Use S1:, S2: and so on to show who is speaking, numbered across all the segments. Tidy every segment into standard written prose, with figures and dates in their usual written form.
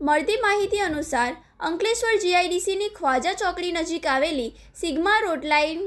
S1: મળતી માહિતી અનુસાર અંકલેશ્વર જીઆઈડીસીની ખ્વાજા ચોકડી નજીક આવેલી સિગ્મા રોટલાઇન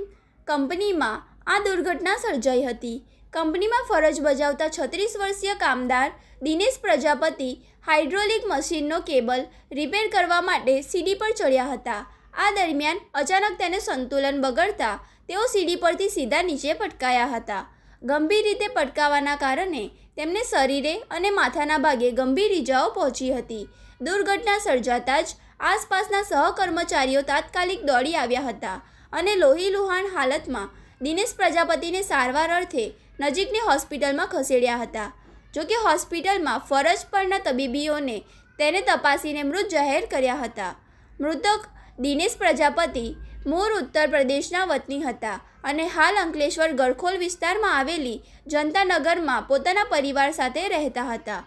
S1: કંપનીમાં આ દુર્ઘટના સર્જાઈ હતી. કંપનીમાં ફરજ બજાવતા 36 વર્ષીય કામદાર દિનેશ પ્રજાપતિ હાઇડ્રોલિક મશીનનો કેબલ રિપેર કરવા માટે સીડી પર ચડ્યા હતા. આ દરમિયાન અચાનક તેને સંતુલન બગડતા તેઓ સીડી પરથી સીધા નીચે પટકાયા હતા. ગંભીર રીતે પટકાવાના કારણે તેમને શરીરે અને માથાના ભાગે ગંભીર ઈજાઓ પહોંચી હતી. દુર્ઘટના સર્જાતા જ આસપાસના સહકર્મચારીઓ તાત્કાલિક દોડી આવ્યા હતા અને લોહીલુહાણ હાલતમાં દિનેશ પ્રજાપતિને સારવાર અર્થે નજીકની હોસ્પિટલમાં ખસેડ્યા હતા. જોકે હોસ્પિટલમાં ફરજ પરના તબીબોએ તેને તપાસીને મૃત જાહેર કર્યા હતા. મૃતક દિનેશ પ્રજાપતિ મૂળ ઉત્તર પ્રદેશના વતની હતા અને હાલ અંકલેશ્વર ગરખોલ વિસ્તારમાં આવેલી જનતાનગરમાં પોતાના પરિવાર સાથે રહેતા હતા.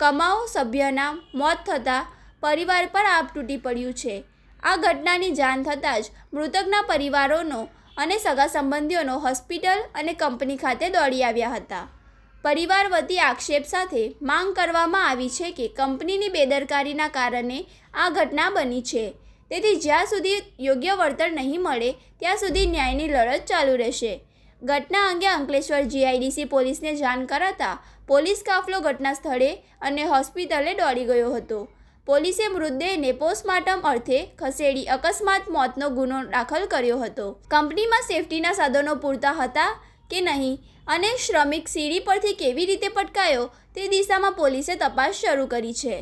S1: કમાઉ સભ્યના મોત થતાં પરિવાર પર આભ તૂટી પડ્યું છે. આ ઘટનાની જાણ થતાં જ મૃતકના પરિવારોનો અને સગા સંબંધીઓનો હોસ્પિટલ અને કંપની ખાતે દોડી આવ્યા હતા. પરિવાર વતી આક્ષેપ સાથે માંગ કરવામાં આવી છે કે કંપનીની બેદરકારીના કારણે આ ઘટના બની છે. તેથી જ્યાં સુધી યોગ્ય વળતર નહીં મળે ત્યાં સુધી ન્યાયની લડત ચાલુ રહેશે. ઘટના અંગે અંકલેશ્વર જીઆઈડીસી પોલીસને જાણ કરાતા પોલીસ કાફલો ઘટના સ્થળે અને હોસ્પિટલે દોડી ગયો હતો. પોલીસે મૃતદેહને પોસ્ટમોર્ટમ અર્થે ખસેડી અકસ્માત મોતનો ગુનો દાખલ કર્યો હતો. કંપનીમાં સેફટીના સાધનો પૂરતા હતા કે નહીં અને શ્રમિક સીડી પરથી કેવી રીતે પટકાયો તે દિશામાં પોલીસે તપાસ શરૂ કરી છે.